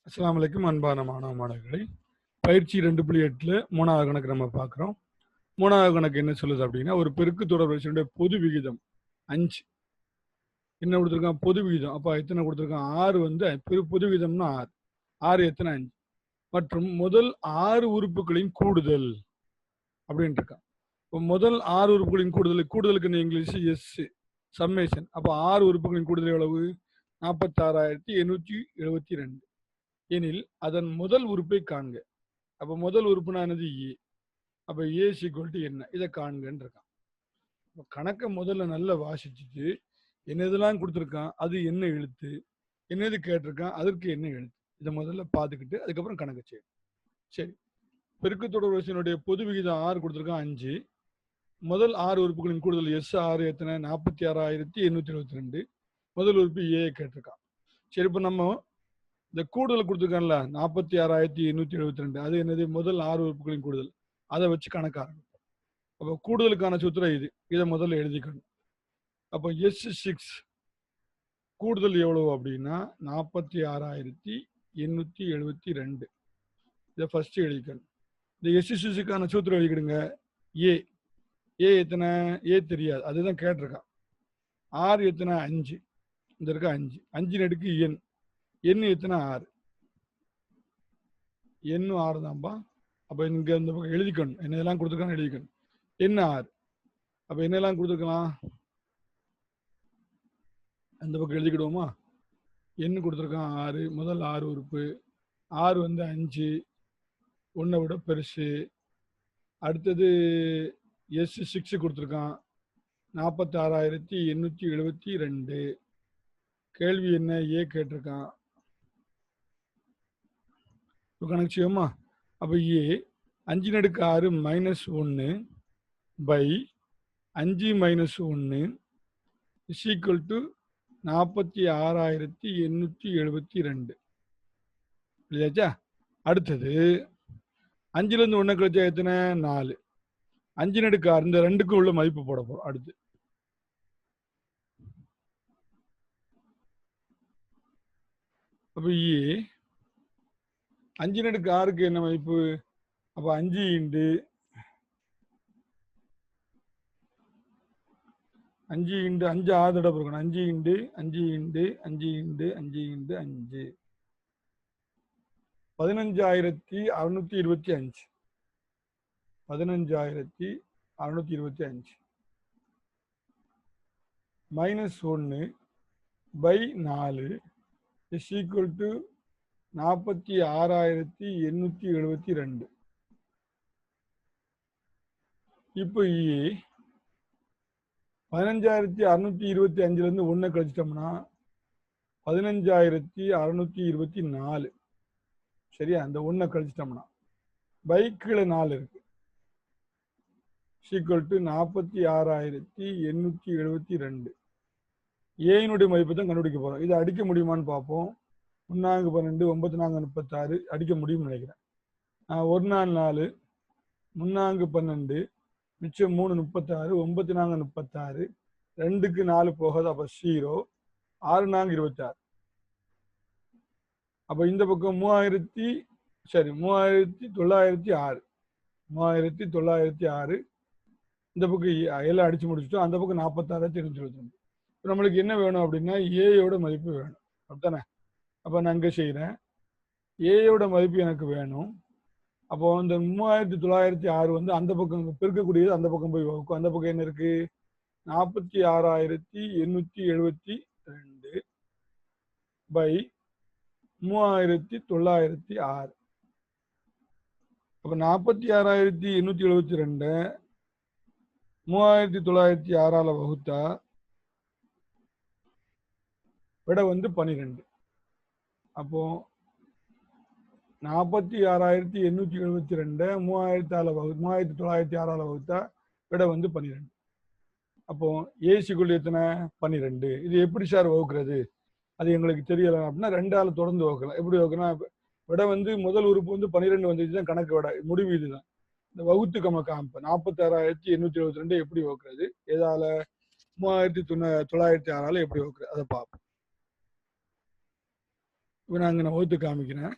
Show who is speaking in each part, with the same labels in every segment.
Speaker 1: அஸ்ஸலாமு அலைக்கும் அன்பான மாணவ மாணவர்களே, பயிற்சி 2.8ல 3வது கணக்கு நம்ம பார்க்குறோம். 3வது கணக்கு என்ன சொல்லுது அப்படின்னா, ஒரு பெருக்கு தொடர் வரிசையினுடைய பொது விகிதம் 5. என்ன கொடுத்துருக்கான்? பொது விகிதம். அப்போ எத்தனை கொடுத்துருக்கான்? 6 வந்து பொது விகிதம்னா 6. 6 எத்தனை? 5. மற்றும் முதல் 6 உறுப்புகளின் கூடுதல் அப்படின்ட்டு இருக்கான். இப்போ முதல் 6 உறுப்புகளின் கூடுதலுக்கு என்ன இங்கிலீஷ்? S summation. அப்போ 6 உறுப்புகளின் கூடுதல் எவ்வளவு? 46,872 எனில் அதன் முதல் உறுப்பை காண்க. அப்ப முதல் உறுப்புனா என்னது? ஏ. அப்ப ஏ ஈக்குவல் டு என்ன? இதை காண்கன்னு இருக்கான். கணக்கை முதல்ல நல்லா வாசிச்சுட்டு என்னதெல்லாம் கொடுத்துருக்கான், அது என்ன எழுத்து, என்னது கேட்டிருக்கான், அதற்கு என்ன எழுத்து, இதை முதல்ல பார்த்துக்கிட்டு அதுக்கப்புறம் கணக்கு செய்யணும். சரி, பெருக்கு தொடர் வரிசையினுடைய பொது விகிதம் 6 கொடுத்துருக்கான் 5. முதல் 6 உறுப்புகளின் கூடுதல் எஸ் 6 எத்தனை? 46,872. முதல் உறுப்பு ஏ கேட்டிருக்கான். சரி, இப்போ நம்ம இந்த கூடுதல் கொடுத்துருக்கான்ல 46,872, அது என்னது? முதல் 6 உறுப்புகளின் கூடுதல். அதை வச்சு கணக்க ஆரம்பிப்போம். அப்போ கூடுதலுக்கான சூத்திரம் இது. இதை முதல்ல எழுதிக்கணும். அப்போ S6 கூடுதல் எவ்வளவு அப்படின்னா 46,872. இதை ஃபர்ஸ்ட் எழுதிக்கணும். இந்த S6க்கான சூத்திரம் எழுதிக்கிடுங்க. ஏ எத்தனை? ஏ தெரியாது, அதுதான் கேட்டிருக்கான். 6 எத்தனை? 5. இந்த இருக்க 5. 5 அடுக்கு எண். எண் எத்தனை? 6. எண்ணும் 6 தான்ப்பா. அப்போ இங்கே இந்த பக்கம் எழுதிக்கணும். என்னெல்லாம் கொடுத்துருக்கான்னு எழுதிக்கணும். என்ன 6. அப்போ என்னெல்லாம் கொடுத்துருக்கலாம்? அந்த பக்கம் எழுதிக்கிடுவோமா? என்ன கொடுத்துருக்கான்? 6. முதல் 6 உறுப்பு. 6 வந்து 5, 1 விட பெருசு. அடுத்தது S6 கொடுத்துருக்கான் 46,872. கேள்வி என்ன? ஏ கேட்டிருக்கான். கணக்கு செய்வோமா? அப்போ ஏ 5 அடுக்கு 6 minus 1 by 5 minus 1 is equal to 46,872. இல்லையாச்சா? அடுத்தது 5லேருந்து 1 கழிச்சா எத்தனை? 4. 5 அடுக்கு 6 இந்த 2க்கும் உள்ள மதிப்பு போட போறோம். அடுத்து அப்போ ஏ 5 அடுக்கு 6க்கு என்ன மதிப்பு? அப்போ 5 இன்டு 5 6 தடவை இருக்கணும். 5 into 5 into 5 into 5 into 5 15,625. 15,625 minus 1 by 4 is equal to 46,872. இப்போ 15,625லேருந்து 1 கழிச்சிட்டோம்னா 15,624. சரியா? அந்த 1 கழிச்சிட்டோம்னா பை கீழே 4 இருக்கு. Equal to 46,872. ஏனுடைய மதிப்பு தான் கண்டுபிடிக்க போறோம். இதை அடிக்க முடியுமான்னு பார்ப்போம். 1 12 9 36 அடிக்க முடியும்னு நினைக்கிறேன். 1 4 3 12 மிச்சம் 3 36 9 36 2க்கு 4 போகாது. அப்போ 0 6 26. அப்போ இந்த பக்கம் 3,906. 3,906. இந்த பக்கம் எல்லாம் அடிச்சு முடிச்சுட்டோம். அந்த பக்கம் 46,872. இப்போ நம்மளுக்கு என்ன வேணும் அப்படின்னா ஏயோட மதிப்பு வேணும். அப்படித்தானே? அப்போ நான் இங்கே செய்கிறேன். ஏயோட மதிப்பு எனக்கு வேணும். அப்போ இந்த 3,906 வந்து அந்த பக்கம் பெருக்கக்கூடியது அந்த பக்கம் போய் வகுக்கும். அந்த பக்கம் என்ன இருக்கு? 46,872 பை 3,906. அப்போ 46,872 3,906ஆல வகுத்தா விட வந்து 12. அப்போ 46,872 3,906ஆல வகுத்தா விட வந்து 12. அப்போ ஏசிக்குள்ள எத்தனை? 12. இது எப்படி சார் வகுக்கிறது? அது எங்களுக்கு தெரியல அப்படின்னா 2ஆல தொடர்ந்து வகுக்கலாம். எப்படி வகுக்கலாம்? விட வந்து முதல் உறுப்பு வந்து 12 வந்துச்சுதான் கணக்கு விட முடிவு. இதுதான் இந்த வகுத்து காமிப்ப 46,872 எப்படி வகுக்கிறது, ஏதால 3,906ஆல எப்படி வகுக்கிறது அதை பார்ப்போம். இப்போ நான் வகுத்து காமிக்கிறேன்.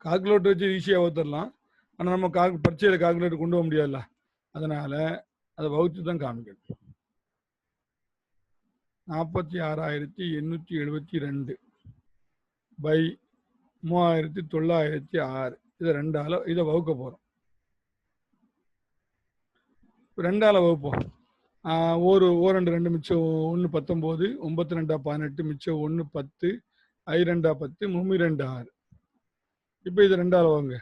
Speaker 1: கால்குலேட்டர் வச்சு ஈஸியாக வகுத்துடலாம். ஆனால் நம்ம பரீட்சையில் கால்குலேட்டர் கொண்டு போக முடியாதுல்ல, அதனால அதை வகுத்து தான் காமிக்கணும். 46,872 பை 3,906 இதை 2ஆல இதை வகுக்க போகிறோம். 2ஆல வகுப்போம். ஒரு 2 மிச்சம் 1 19, 9 2 18, மிச்சம் 1 10, 5 2 10, 3 2 6. இப்போ இது 2ஆல வாங்க.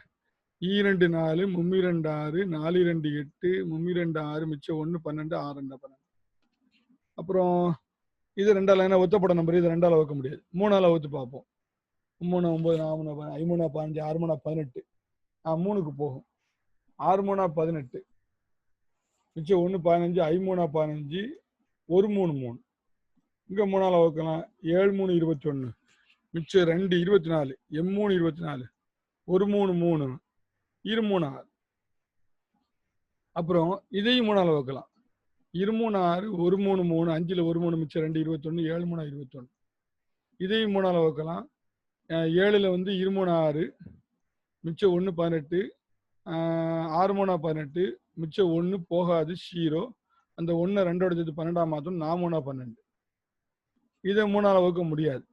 Speaker 1: 2 4, 3 2 6, 4 2 8, 3 2 6, மிச்சம் 1 12, 6 2 12. அப்புறம் இது 2ஆல ஏன்னா ஒத்தப்பட நம்பர், இது 2ஆல வகுக்க முடியாது. 3ஆல வகுத்து பார்ப்போம். 3 9, 4 3 5 3 15, 6 18. 3க்கு போகும். 6 3 18, மிச்சம் 1 15, 5 3 15, 1 3 3. இங்கே 3ஆல வகுக்கலாம். 7 3 21, மிச்சம் 2 24, 3 24, 1 3 3, 2 3 6. அப்புறம் இதையும் 3ஆல வகுக்கலாம். 2 3 6, 1 3 3, 5ல் 1 3, மிச்சம் 2 21, 7 3 21. இதையும் 3ஆல வகுக்கலாம். 7ல் 2 3 6, மிச்சம் 1 18, 6 3 18, மிச்சம் 1 போகாது 0. அந்த 1 2ஓட சேர்த்து 12ஆ மாற்றணும். 4 3 12. இதை 3ஆல வகுக்க முடியாது,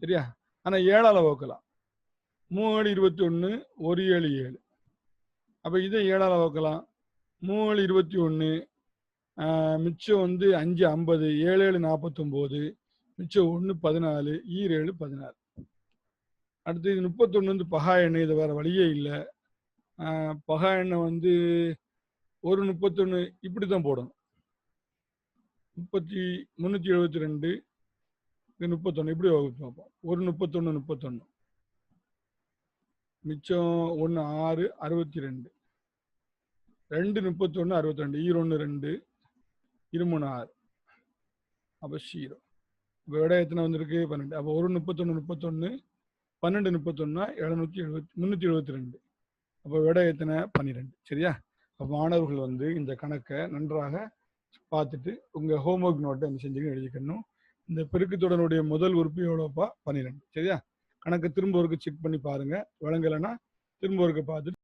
Speaker 1: சரியா? ஆனால் 7ஆல வகுக்கலாம். 3 21, 1 7 7. அப்போ இதை 7ஆல வகுக்கலாம். 3 21, மிச்சம் 5 50, 7 7 49, மிச்சம் 1 14, 7 16. அடுத்து இது 31 பகா எண்ணெய், இது வேற வழியே இல்லை. பகா எண்ணெய் ஒரு 31 இப்படி தான் போடணும். 372, இது 31 இப்படி வகுத்து பார்ப்போம். ஒரு 31 31, மிச்சம் 1 6 62, 2 31 62, 1 2, 2 6. அப்போ 0. இப்போ விட எத்தனை வந்திருக்கு? 12. அப்போ ஒரு 31 31, 12 31, 372. அப்போ விட எத்தனை? 12. சரியா? அப்போ மாணவர்கள் இந்த கணக்கை நன்றாக பார்த்துட்டு உங்கள் ஹோம்ஒர்க் நோட்டை செஞ்சு எழுதிக்கணும். இந்த பெருக்குத்தொடருடைய முதல் உறுப்பு எவ்வளோப்பா? 12. சரியா? கணக்கு திரும்ப ஒருக்கு செக் பண்ணி பாருங்க. விளங்கலைன்னா திரும்ப ஒருக்கு பார்த்துட்டு